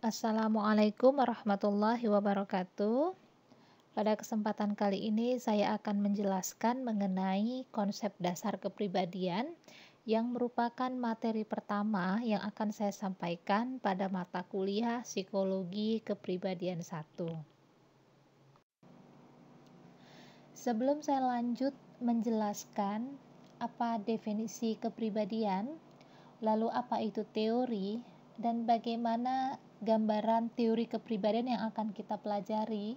Assalamualaikum warahmatullahi wabarakatuh. Pada kesempatan kali ini saya akan menjelaskan mengenai konsep dasar kepribadian yang merupakan materi pertama yang akan saya sampaikan pada mata kuliah Psikologi Kepribadian 1. Sebelum saya lanjut menjelaskan apa definisi kepribadian, lalu apa itu teori, dan bagaimana gambaran teori kepribadian yang akan kita pelajari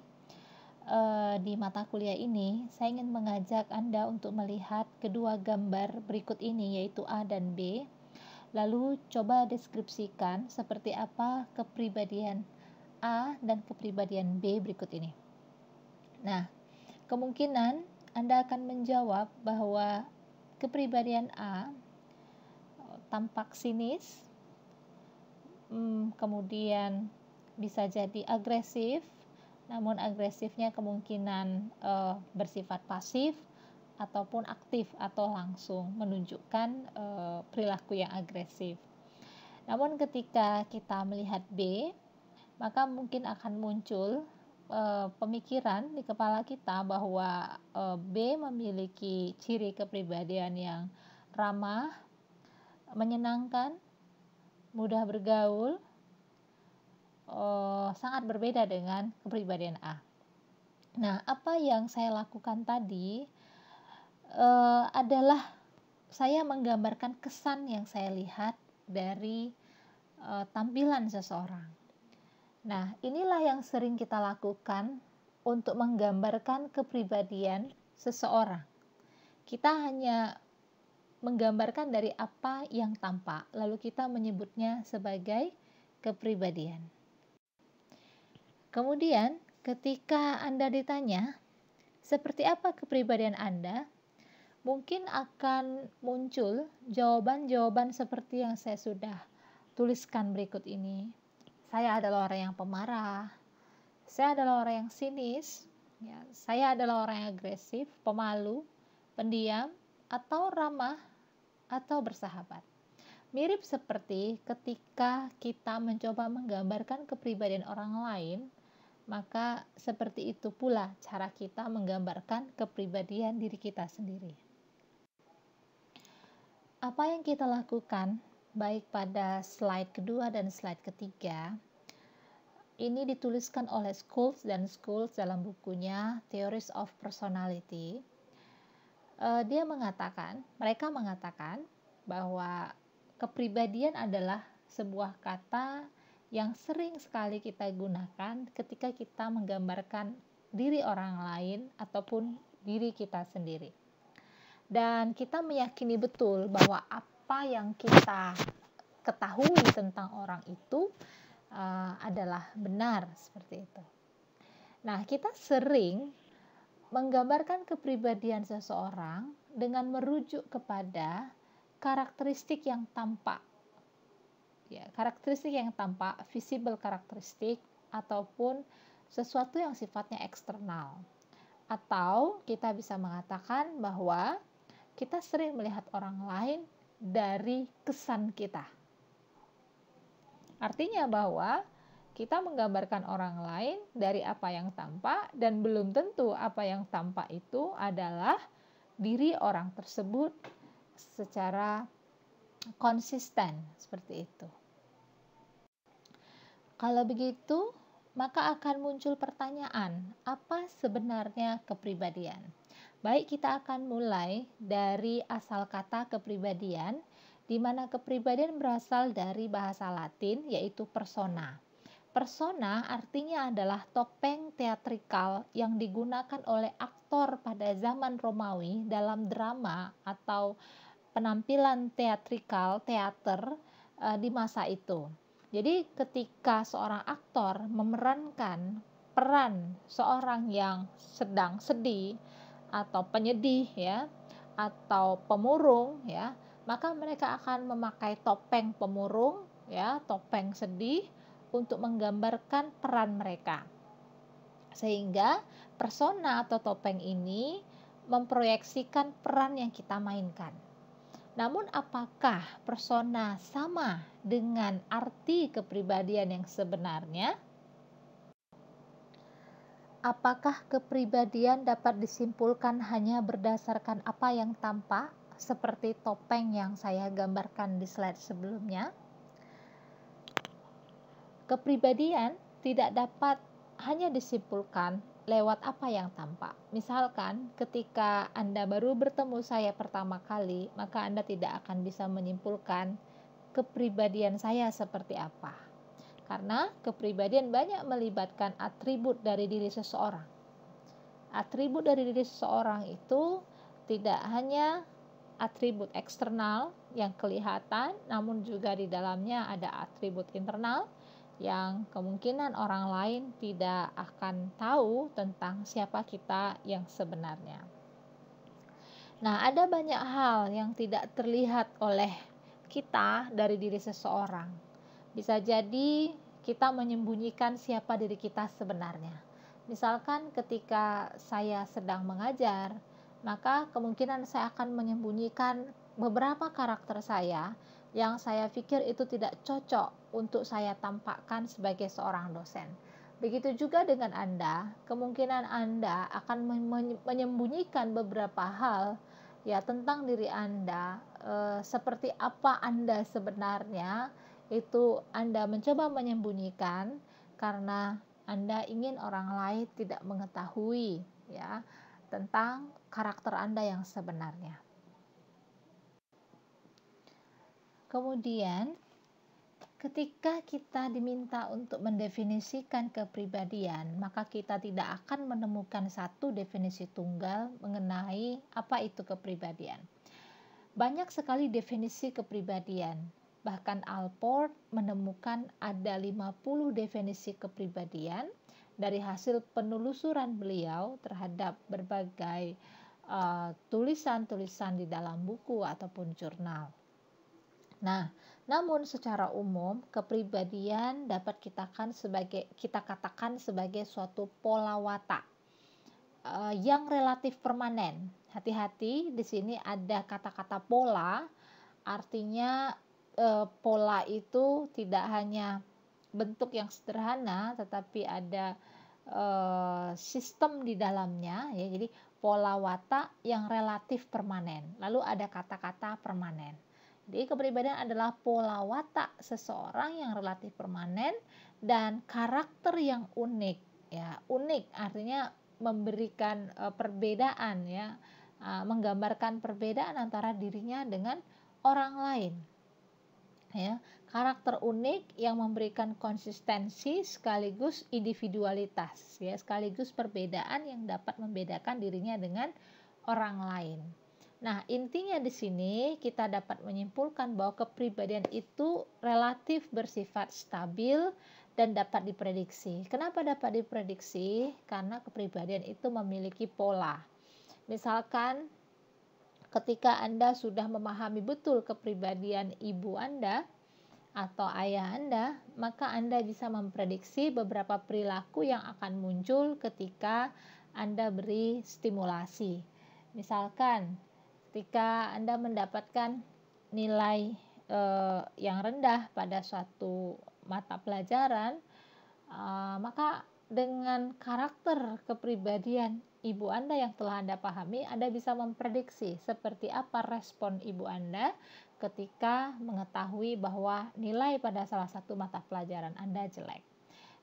di mata kuliah ini, saya ingin mengajak Anda untuk melihat kedua gambar berikut ini, yaitu A dan B. Lalu coba deskripsikan seperti apa kepribadian A dan kepribadian B berikut ini. Nah, kemungkinan Anda akan menjawab bahwa kepribadian A tampak sinis, kemudian bisa jadi agresif, namun agresifnya kemungkinan bersifat pasif ataupun aktif atau langsung menunjukkan perilaku yang agresif. Namun ketika kita melihat B, maka mungkin akan muncul pemikiran di kepala kita bahwa B memiliki ciri kepribadian yang ramah, menyenangkan, mudah bergaul, sangat berbeda dengan kepribadian A. Nah, apa yang saya lakukan tadi adalah saya menggambarkan kesan yang saya lihat dari tampilan seseorang. Nah, inilah yang sering kita lakukan untuk menggambarkan kepribadian seseorang. Kita hanya menggambarkan dari apa yang tampak, lalu kita menyebutnya sebagai kepribadian. Kemudian, ketika Anda ditanya, seperti apa kepribadian Anda? Mungkin akan muncul jawaban-jawaban seperti yang saya sudah tuliskan berikut ini. Saya adalah orang yang pemarah, saya adalah orang yang sinis, saya adalah orang yang agresif, pemalu, pendiam, atau ramah, atau bersahabat. Mirip seperti ketika kita mencoba menggambarkan kepribadian orang lain, maka seperti itu pula cara kita menggambarkan kepribadian diri kita sendiri. Apa yang kita lakukan, baik pada slide kedua dan slide ketiga, ini dituliskan oleh Schultz dan Schultz dalam bukunya Theories of Personality. Mereka mengatakan bahwa kepribadian adalah sebuah kata yang sering sekali kita gunakan ketika kita menggambarkan diri orang lain ataupun diri kita sendiri. Dan kita meyakini betul bahwa apa yang kita ketahui tentang orang itu adalah benar, seperti itu. Nah, kita sering menggambarkan kepribadian seseorang dengan merujuk kepada karakteristik yang tampak. Karakteristik yang tampak, visible karakteristik, ataupun sesuatu yang sifatnya eksternal. Atau kita bisa mengatakan bahwa kita sering melihat orang lain dari kesan kita. Artinya bahwa kita menggambarkan orang lain dari apa yang tampak, dan belum tentu apa yang tampak itu adalah diri orang tersebut secara konsisten, seperti itu. Kalau begitu, maka akan muncul pertanyaan, apa sebenarnya kepribadian? Baik, kita akan mulai dari asal kata kepribadian, di mana kepribadian berasal dari bahasa Latin, yaitu persona. Persona artinya adalah topeng teatrikal yang digunakan oleh aktor pada zaman Romawi dalam drama atau penampilan teatrikal, teater di masa itu. Jadi ketika seorang aktor memerankan peran seorang yang sedang sedih atau penyedih atau pemurung maka mereka akan memakai topeng pemurung topeng sedih untuk menggambarkan peran mereka, sehingga persona atau topeng ini memproyeksikan peran yang kita mainkan. Namun apakah persona sama dengan arti kepribadian yang sebenarnya? Apakah kepribadian dapat disimpulkan hanya berdasarkan apa yang tampak, seperti topeng yang saya gambarkan di slide sebelumnya? Kepribadian tidak dapat hanya disimpulkan lewat apa yang tampak. Misalkan ketika Anda baru bertemu saya pertama kali, maka Anda tidak akan bisa menyimpulkan kepribadian saya seperti apa. Karena kepribadian banyak melibatkan atribut dari diri seseorang. Atribut dari diri seseorang itu tidak hanya atribut eksternal yang kelihatan, namun juga di dalamnya ada atribut internal yang kemungkinan orang lain tidak akan tahu tentang siapa kita yang sebenarnya. Nah, ada banyak hal yang tidak terlihat oleh kita dari diri seseorang. Bisa jadi kita menyembunyikan siapa diri kita sebenarnya. Misalkan ketika saya sedang mengajar, maka kemungkinan saya akan menyembunyikan beberapa karakter saya yang saya pikir itu tidak cocok untuk saya tampakkan sebagai seorang dosen. Begitu juga dengan Anda, kemungkinan Anda akan menyembunyikan beberapa hal ya tentang diri Anda, seperti apa Anda sebenarnya, itu Anda mencoba menyembunyikan karena Anda ingin orang lain tidak mengetahui ya tentang karakter Anda yang sebenarnya. Kemudian ketika kita diminta untuk mendefinisikan kepribadian, maka kita tidak akan menemukan satu definisi tunggal mengenai apa itu kepribadian. Banyak sekali definisi kepribadian. Bahkan Allport menemukan ada 50 definisi kepribadian dari hasil penelusuran beliau terhadap berbagai tulisan-tulisan di dalam buku ataupun jurnal. Nah, namun secara umum kepribadian dapat kita katakan sebagai suatu pola watak yang relatif permanen. Hati-hati, di sini ada kata-kata pola, artinya pola itu tidak hanya bentuk yang sederhana, tetapi ada sistem di dalamnya ya. Jadi pola watak yang relatif permanen. Lalu ada kata-kata permanen. Jadi kepribadian adalah pola watak seseorang yang relatif permanen dan karakter yang unik. Ya, unik artinya memberikan perbedaan ya, menggambarkan perbedaan antara dirinya dengan orang lain. Ya, karakter unik yang memberikan konsistensi sekaligus individualitas ya, sekaligus perbedaan yang dapat membedakan dirinya dengan orang lain. Nah, intinya di sini kita dapat menyimpulkan bahwa kepribadian itu relatif bersifat stabil dan dapat diprediksi. Kenapa dapat diprediksi? Karena kepribadian itu memiliki pola. Misalkan ketika Anda sudah memahami betul kepribadian ibu Anda atau ayah Anda, maka Anda bisa memprediksi beberapa perilaku yang akan muncul ketika Anda beri stimulasi. Misalkan ketika Anda mendapatkan nilai yang rendah pada suatu mata pelajaran, maka dengan karakter kepribadian ibu Anda yang telah Anda pahami, Anda bisa memprediksi seperti apa respon ibu Anda ketika mengetahui bahwa nilai pada salah satu mata pelajaran Anda jelek.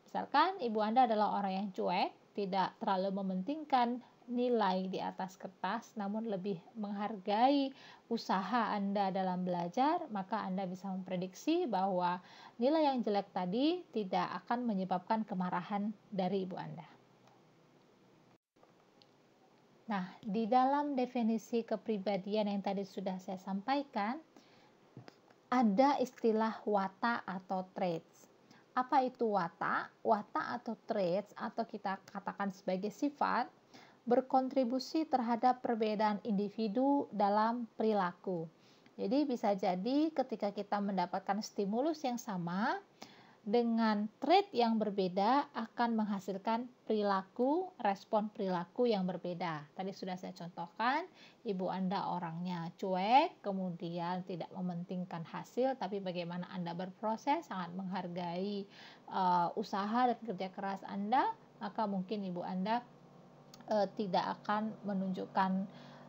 Misalkan ibu Anda adalah orang yang cuek, tidak terlalu mementingkan nilai di atas kertas, namun lebih menghargai usaha Anda dalam belajar, maka Anda bisa memprediksi bahwa nilai yang jelek tadi tidak akan menyebabkan kemarahan dari ibu Anda. Nah, di dalam definisi kepribadian yang tadi sudah saya sampaikan, ada istilah watak atau traits. Apa itu watak? Watak atau traits, atau kita katakan sebagai sifat, berkontribusi terhadap perbedaan individu dalam perilaku. Jadi bisa jadi ketika kita mendapatkan stimulus yang sama, dengan trait yang berbeda akan menghasilkan respon perilaku yang berbeda. Tadi sudah saya contohkan, ibu Anda orangnya cuek, kemudian tidak mementingkan hasil, tapi bagaimana Anda berproses, sangat menghargai usaha dan kerja keras Anda, maka mungkin ibu Anda tidak akan menunjukkan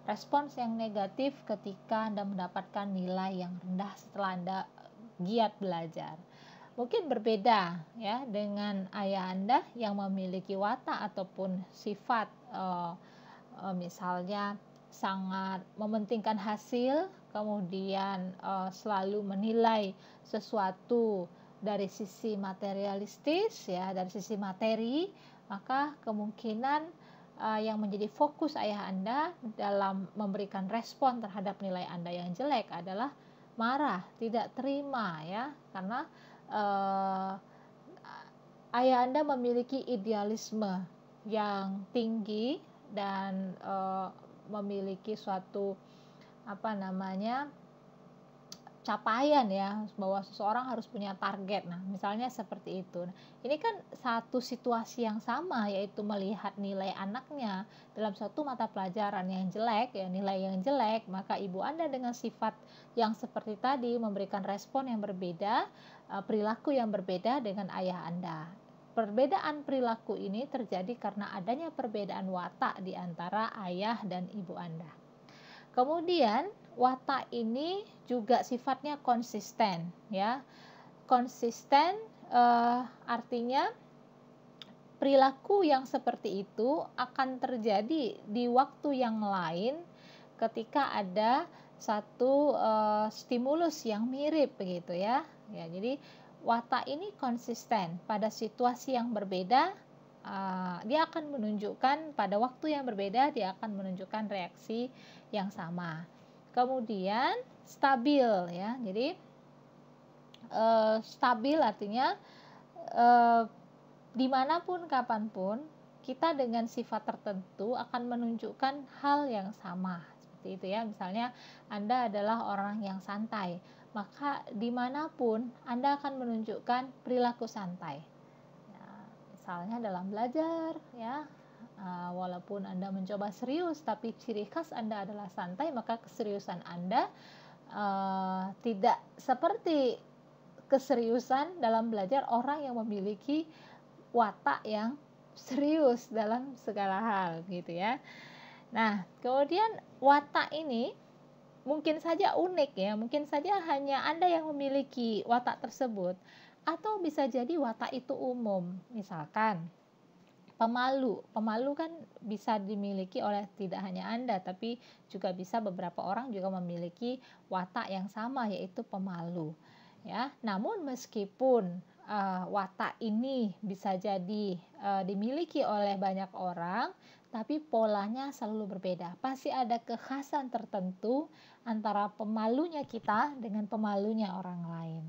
respons yang negatif ketika Anda mendapatkan nilai yang rendah setelah Anda giat belajar. Mungkin berbeda ya dengan ayah Anda yang memiliki watak ataupun sifat misalnya sangat mementingkan hasil, kemudian selalu menilai sesuatu dari sisi materialistis ya, dari sisi materi, maka kemungkinan yang menjadi fokus ayah Anda dalam memberikan respon terhadap nilai Anda yang jelek adalah marah, tidak terima ya, karena ayah Anda memiliki idealisme yang tinggi dan memiliki suatu capaian ya, bahwa seseorang harus punya target. Nah, misalnya seperti itu. Nah, ini kan satu situasi yang sama, yaitu melihat nilai anaknya dalam suatu mata pelajaran yang jelek, ya nilai yang jelek, maka ibu Anda dengan sifat yang seperti tadi memberikan respon yang berbeda, perilaku yang berbeda dengan ayah Anda. Perbedaan perilaku ini terjadi karena adanya perbedaan watak di antara ayah dan ibu Anda. Kemudian watak ini juga sifatnya konsisten ya. Konsisten artinya perilaku yang seperti itu akan terjadi di waktu yang lain ketika ada satu stimulus yang mirip begitu ya. Ya, jadi watak ini konsisten pada situasi yang berbeda. Dia akan menunjukkan pada waktu yang berbeda, dia akan menunjukkan reaksi yang sama. Kemudian stabil ya, jadi stabil artinya dimanapun kapanpun kita dengan sifat tertentu akan menunjukkan hal yang sama, seperti itu ya. Misalnya Anda adalah orang yang santai, maka dimanapun Anda akan menunjukkan perilaku santai. Misalnya dalam belajar ya, walaupun Anda mencoba serius tapi ciri khas Anda adalah santai, maka keseriusan Anda tidak seperti keseriusan dalam belajar orang yang memiliki watak yang serius dalam segala hal gitu ya. Nah, kemudian watak ini mungkin saja unik ya, mungkin saja hanya Anda yang memiliki watak tersebut, atau bisa jadi watak itu umum. Misalkan pemalu kan bisa dimiliki oleh tidak hanya Anda, tapi juga bisa beberapa orang juga memiliki watak yang sama, yaitu pemalu ya. Namun meskipun watak ini bisa jadi dimiliki oleh banyak orang, tapi polanya selalu berbeda. Pasti ada kekhasan tertentu antara pemalunya kita dengan pemalunya orang lain.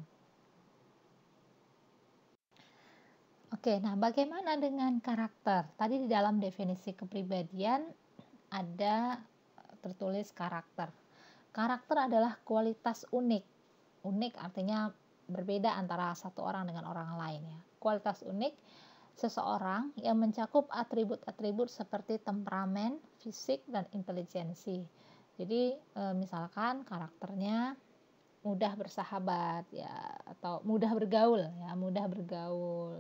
Oke, nah bagaimana dengan karakter? Tadi di dalam definisi kepribadian ada tertulis karakter. Karakter adalah kualitas unik. Unik artinya berbeda antara satu orang dengan orang lain ya. Kualitas unik seseorang yang mencakup atribut-atribut seperti temperamen, fisik, dan intelijensi. Jadi misalkan karakternya mudah bersahabat ya, atau mudah bergaul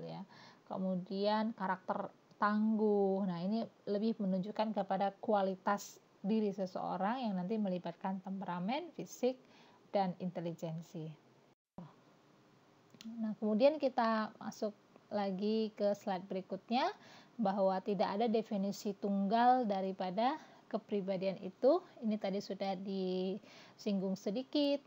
ya. Kemudian karakter tangguh. Nah, ini lebih menunjukkan kepada kualitas diri seseorang yang nanti melibatkan temperamen, fisik, dan intelijensi. Nah, kemudian kita masuk lagi ke slide berikutnya, bahwa tidak ada definisi tunggal daripada kepribadian itu. Ini tadi sudah disinggung sedikit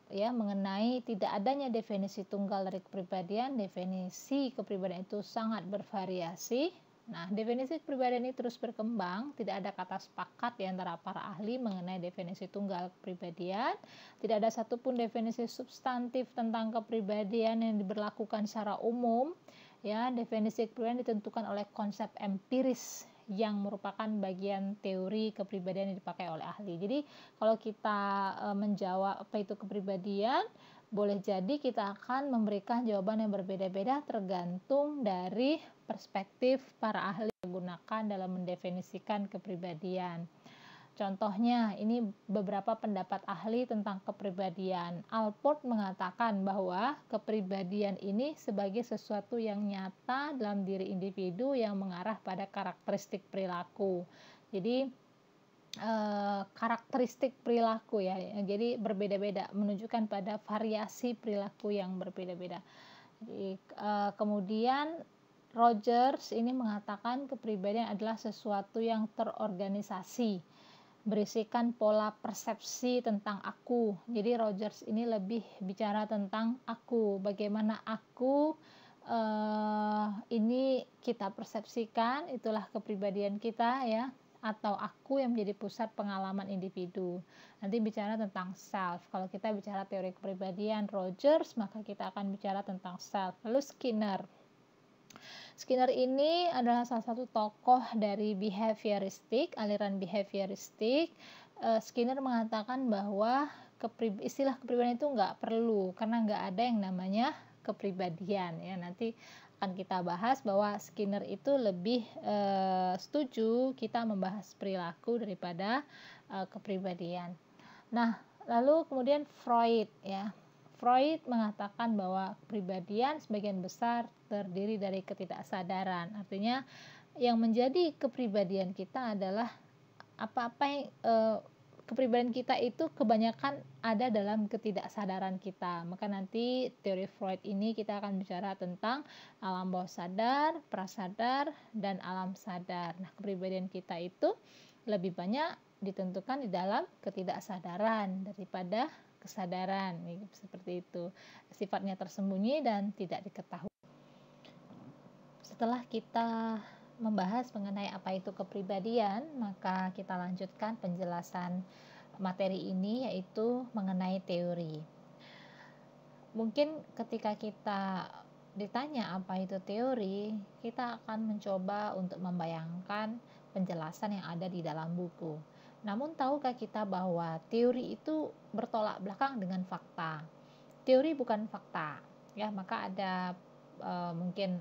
ya, mengenai tidak adanya definisi tunggal dari kepribadian. Definisi kepribadian itu sangat bervariasi. Nah, definisi kepribadian ini terus berkembang, tidak ada kata sepakat di antara para ahli mengenai definisi tunggal kepribadian. Tidak ada satupun definisi substantif tentang kepribadian yang diberlakukan secara umum. Ya, definisi kepribadian ditentukan oleh konsep empiris yang merupakan bagian teori kepribadian yang dipakai oleh ahli. Jadi kalau kita menjawab apa itu kepribadian, boleh jadi kita akan memberikan jawaban yang berbeda-beda tergantung dari perspektif para ahli yang digunakan dalam mendefinisikan kepribadian. Contohnya, ini beberapa pendapat ahli tentang kepribadian. Allport mengatakan bahwa kepribadian ini sebagai sesuatu yang nyata dalam diri individu yang mengarah pada karakteristik perilaku. Jadi, karakteristik perilaku ya, jadi berbeda-beda, menunjukkan pada variasi perilaku yang berbeda-beda. Jadi, kemudian Rogers ini mengatakan kepribadian adalah sesuatu yang terorganisasi, berisikan pola persepsi tentang aku. Jadi Rogers ini lebih bicara tentang aku, bagaimana aku ini kita persepsikan, itulah kepribadian kita ya, atau aku yang menjadi pusat pengalaman individu. Nanti bicara tentang self. Kalau kita bicara teori kepribadian Rogers, maka kita akan bicara tentang self. Lalu Skinner ini adalah salah satu tokoh dari behavioristik, aliran behavioristik. Skinner mengatakan bahwa istilah kepribadian itu nggak perlu, karena nggak ada yang namanya kepribadian ya. Nanti akan kita bahas bahwa Skinner itu lebih setuju kita membahas perilaku daripada kepribadian. Nah, lalu kemudian Freud ya. Freud mengatakan bahwa kepribadian sebagian besar terdiri dari ketidaksadaran. Artinya yang menjadi kepribadian kita adalah apa-apa yang kepribadian kita itu kebanyakan ada dalam ketidaksadaran kita. Maka nanti teori Freud ini kita akan bicara tentang alam bawah sadar, prasadar, dan alam sadar. Nah, kepribadian kita itu lebih banyak ditentukan di dalam ketidaksadaran daripada kesadaran, seperti itu. Sifatnya tersembunyi dan tidak diketahui. Setelah kita membahas mengenai apa itu kepribadian, maka kita lanjutkan penjelasan materi ini, yaitu mengenai teori. Mungkin ketika kita ditanya apa itu teori, kita akan mencoba untuk membayangkan penjelasan yang ada di dalam buku. Namun tahukah kita bahwa teori itu bertolak belakang dengan fakta? Teori bukan fakta, ya. Maka ada mungkin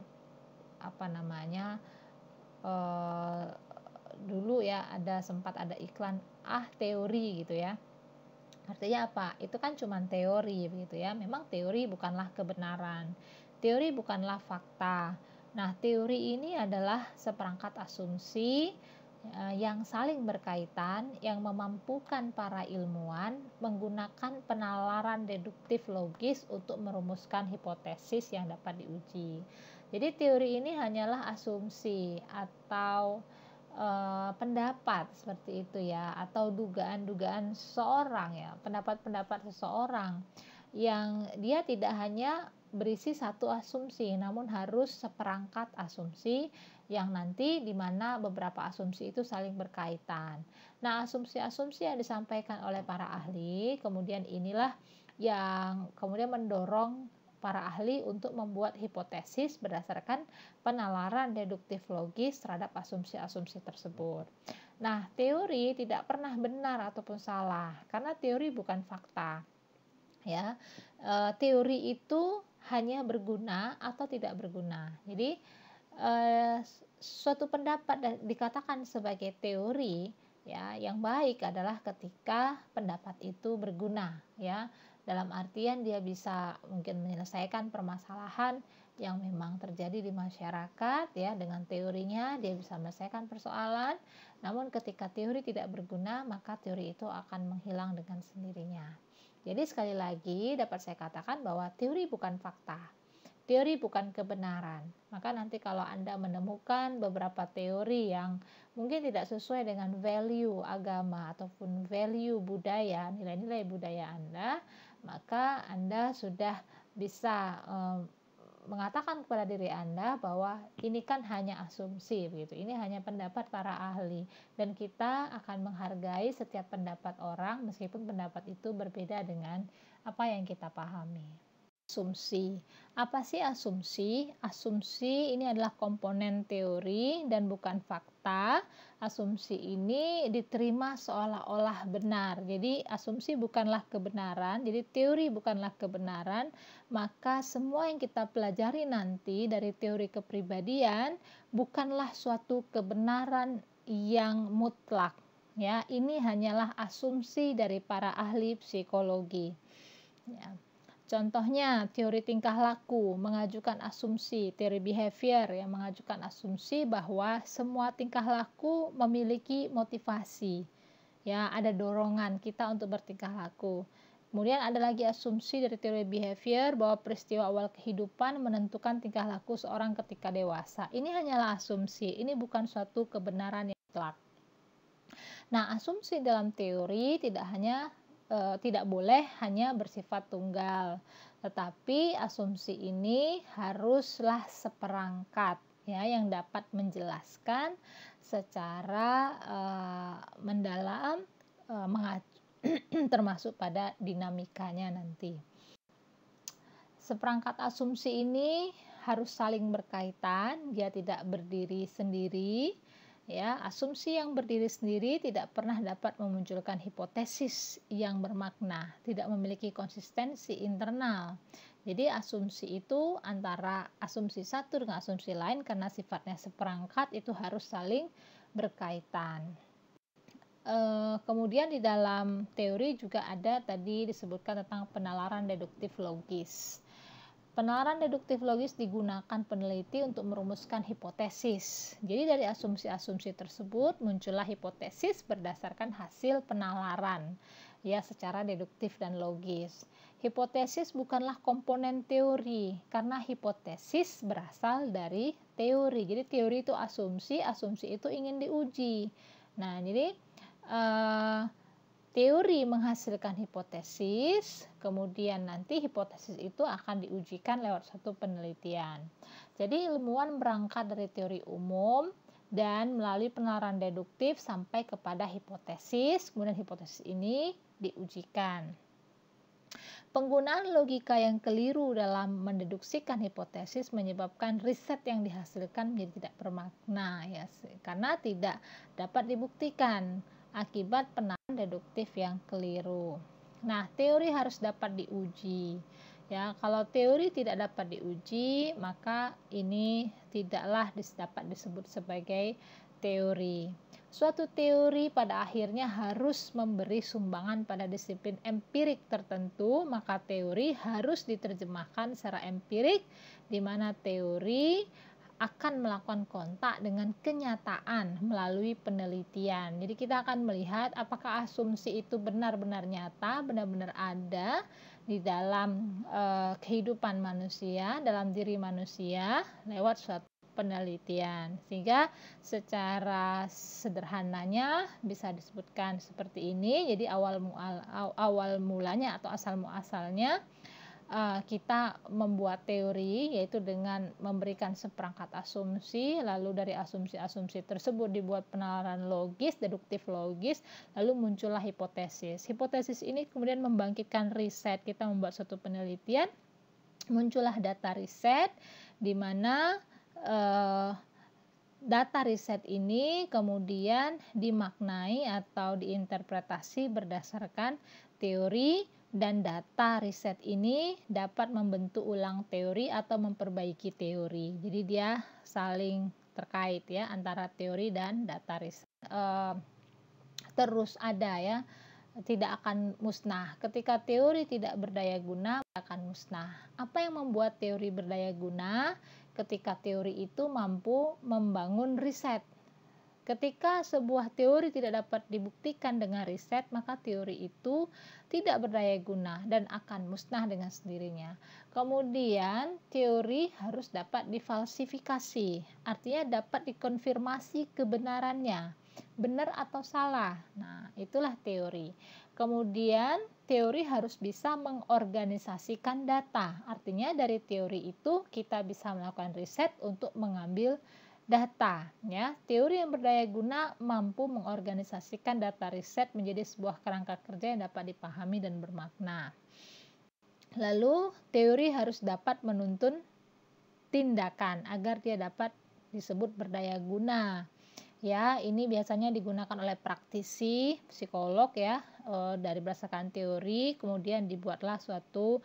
dulu ya sempat ada iklan teori gitu ya. Artinya apa? Itu kan cuma teori begitu ya. Memang teori bukanlah kebenaran. Teori bukanlah fakta. Nah, teori ini adalah seperangkat asumsi yang saling berkaitan, yang memampukan para ilmuwan menggunakan penalaran deduktif logis untuk merumuskan hipotesis yang dapat diuji. Jadi teori ini hanyalah asumsi atau pendapat seperti itu ya, atau dugaan-dugaan seseorang ya, pendapat-pendapat seseorang yang dia tidak hanya berisi satu asumsi, namun harus seperangkat asumsi yang nanti di mana beberapa asumsi itu saling berkaitan. Nah, asumsi-asumsi yang disampaikan oleh para ahli, kemudian inilah yang kemudian mendorong para ahli untuk membuat hipotesis berdasarkan penalaran deduktif logis terhadap asumsi-asumsi tersebut. Nah, teori tidak pernah benar ataupun salah, karena teori bukan fakta. Ya, teori itu hanya berguna atau tidak berguna. Jadi suatu pendapat dikatakan sebagai teori ya, yang baik adalah ketika pendapat itu berguna ya, dalam artian dia bisa mungkin menyelesaikan permasalahan yang memang terjadi di masyarakat ya, dengan teorinya dia bisa menyelesaikan persoalan. Namun ketika teori tidak berguna, maka teori itu akan menghilang dengan sendirinya. Jadi sekali lagi dapat saya katakan bahwa teori bukan fakta. Teori bukan kebenaran. Maka nanti kalau Anda menemukan beberapa teori yang mungkin tidak sesuai dengan value agama ataupun value budaya, nilai-nilai budaya Anda, maka Anda sudah bisa mengatakan kepada diri Anda bahwa ini kan hanya asumsi begitu. Ini hanya pendapat para ahli, dan kita akan menghargai setiap pendapat orang meskipun pendapat itu berbeda dengan apa yang kita pahami. Asumsi. Apa sih asumsi? Asumsi ini adalah komponen teori dan bukan fakta. Asumsi ini diterima seolah-olah benar. Jadi asumsi bukanlah kebenaran, jadi teori bukanlah kebenaran, maka semua yang kita pelajari nanti dari teori kepribadian bukanlah suatu kebenaran yang mutlak. Ya, ini hanyalah asumsi dari para ahli psikologi. Ya. Contohnya, teori tingkah laku mengajukan asumsi, teori behavior yang mengajukan asumsi bahwa semua tingkah laku memiliki motivasi. Ya, ada dorongan kita untuk bertingkah laku. Kemudian ada lagi asumsi dari teori behavior bahwa peristiwa awal kehidupan menentukan tingkah laku seorang ketika dewasa. Ini hanyalah asumsi, ini bukan suatu kebenaran yang mutlak. Nah, asumsi dalam teori tidak boleh hanya bersifat tunggal, tetapi asumsi ini haruslah seperangkat ya yang dapat menjelaskan secara mendalam termasuk pada dinamikanya nanti. Seperangkat asumsi ini harus saling berkaitan, dia tidak berdiri sendiri. Ya, asumsi yang berdiri sendiri tidak pernah dapat memunculkan hipotesis yang bermakna, tidak memiliki konsistensi internal. Jadi asumsi itu antara asumsi satu dengan asumsi lain karena sifatnya seperangkat itu harus saling berkaitan. Kemudian di dalam teori juga ada tadi disebutkan tentang penalaran deduktif logis. Penalaran deduktif logis digunakan peneliti untuk merumuskan hipotesis. Jadi dari asumsi-asumsi tersebut muncullah hipotesis berdasarkan hasil penalaran ya secara deduktif dan logis. Hipotesis bukanlah komponen teori karena hipotesis berasal dari teori. Jadi teori itu asumsi, asumsi itu ingin diuji. Nah, jadi teori menghasilkan hipotesis, kemudian nanti hipotesis itu akan diujikan lewat satu penelitian. Jadi ilmuwan berangkat dari teori umum dan melalui penalaran deduktif sampai kepada hipotesis, kemudian hipotesis ini diujikan. Penggunaan logika yang keliru dalam mendeduksikan hipotesis menyebabkan riset yang dihasilkan menjadi tidak bermakna ya, karena tidak dapat dibuktikan akibat penalaran deduktif yang keliru. Nah, teori harus dapat diuji. Ya, kalau teori tidak dapat diuji, maka ini tidaklah dapat disebut sebagai teori. Suatu teori pada akhirnya harus memberi sumbangan pada disiplin empirik tertentu, maka teori harus diterjemahkan secara empirik, di mana teori akan melakukan kontak dengan kenyataan melalui penelitian. Jadi kita akan melihat apakah asumsi itu benar-benar nyata, benar-benar ada di dalam kehidupan manusia, dalam diri manusia lewat suatu penelitian. Sehingga secara sederhananya bisa disebutkan seperti ini. Jadi awal mulanya atau asal muasalnya kita membuat teori, yaitu dengan memberikan seperangkat asumsi, lalu dari asumsi-asumsi tersebut dibuat penalaran logis, deduktif logis, lalu muncullah hipotesis. Hipotesis ini kemudian membangkitkan riset. Kita membuat suatu penelitian, muncullah data riset, di mana data riset ini kemudian dimaknai atau diinterpretasi berdasarkan teori, dan data riset ini dapat membentuk ulang teori atau memperbaiki teori. Jadi dia saling terkait ya antara teori dan data riset. Terus ada ya, tidak akan musnah. Ketika teori tidak berdaya guna, akan musnah. Apa yang membuat teori berdaya guna? Ketika teori itu mampu membangun riset. Ketika sebuah teori tidak dapat dibuktikan dengan riset, maka teori itu tidak berdaya guna dan akan musnah dengan sendirinya. Kemudian teori harus dapat difalsifikasi, artinya dapat dikonfirmasi kebenarannya, benar atau salah. Nah, itulah teori. Kemudian teori harus bisa mengorganisasikan data, artinya dari teori itu kita bisa melakukan riset untuk mengambil data ya. Teori yang berdaya guna mampu mengorganisasikan data riset menjadi sebuah kerangka kerja yang dapat dipahami dan bermakna. Lalu teori harus dapat menuntun tindakan agar dia dapat disebut berdaya guna. Ya, ini biasanya digunakan oleh praktisi psikolog ya, dari berdasarkan teori, kemudian dibuatlah suatu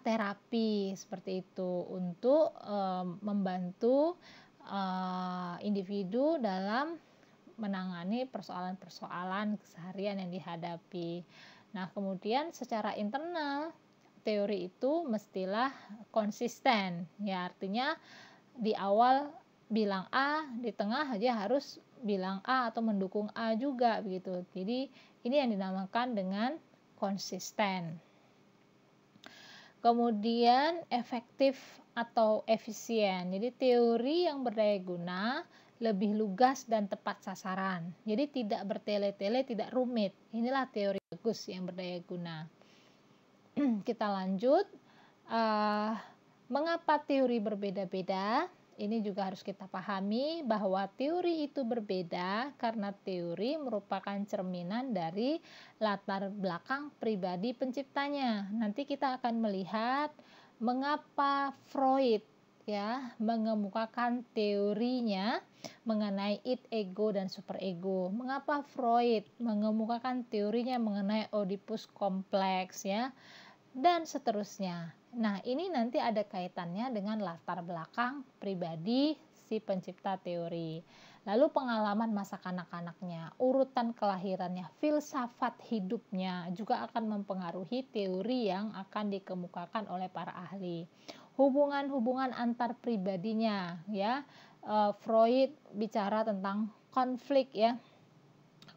terapi seperti itu untuk membantu individu dalam menangani persoalan-persoalan keseharian yang dihadapi. Nah, kemudian secara internal teori itu mestilah konsisten. Ya, artinya di awal bilang A, di tengah aja harus bilang A atau mendukung A juga begitu. Jadi ini yang dinamakan dengan konsisten. Kemudian efektif atau efisien. Jadi teori yang berdaya guna lebih lugas dan tepat sasaran. Jadi tidak bertele-tele, tidak rumit. Inilah teori bagus yang berdaya guna. Kita lanjut. Mengapa teori berbeda-beda? Ini juga harus kita pahami bahwa teori itu berbeda karena teori merupakan cerminan dari latar belakang pribadi penciptanya. Nanti kita akan melihat mengapa Freud ya mengemukakan teorinya mengenai id, ego, dan superego. Mengapa Freud mengemukakan teorinya mengenai Oedipus kompleks ya, dan seterusnya. Nah, ini nanti ada kaitannya dengan latar belakang pribadi si pencipta teori. Lalu pengalaman masa kanak-kanaknya, urutan kelahirannya, filsafat hidupnya juga akan mempengaruhi teori yang akan dikemukakan oleh para ahli. Hubungan-hubungan antar pribadinya ya. Freud bicara tentang konflik ya.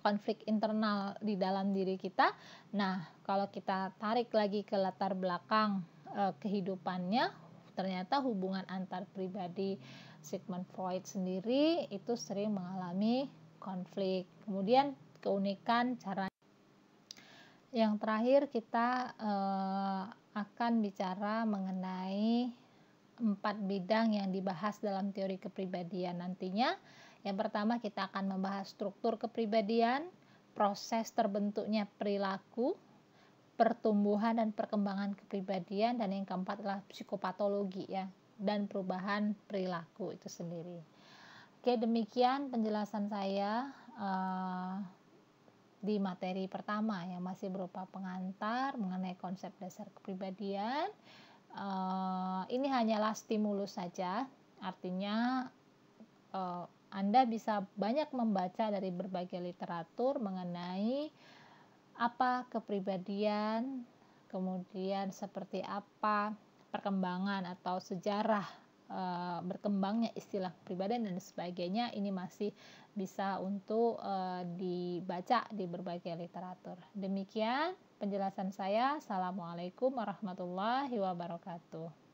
Konflik internal di dalam diri kita. Nah, kalau kita tarik lagi ke latar belakang kehidupannya, ternyata hubungan antar pribadi Sigmund Freud sendiri itu sering mengalami konflik. Kemudian keunikan cara. Yang terakhir kita akan bicara mengenai 4 bidang yang dibahas dalam teori kepribadian nantinya. Yang pertama kita akan membahas struktur kepribadian, proses terbentuknya perilaku, pertumbuhan dan perkembangan kepribadian, dan yang keempat adalah psikopatologi ya, dan perubahan perilaku itu sendiri. Oke, demikian penjelasan saya di materi pertama yang masih berupa pengantar mengenai konsep dasar kepribadian. Ini hanyalah stimulus saja, artinya Anda bisa banyak membaca dari berbagai literatur mengenai apa kepribadian, kemudian seperti apa perkembangan atau sejarah berkembangnya istilah kepribadian dan sebagainya. Ini masih bisa untuk dibaca di berbagai literatur. Demikian penjelasan saya. Assalamualaikum warahmatullahi wabarakatuh.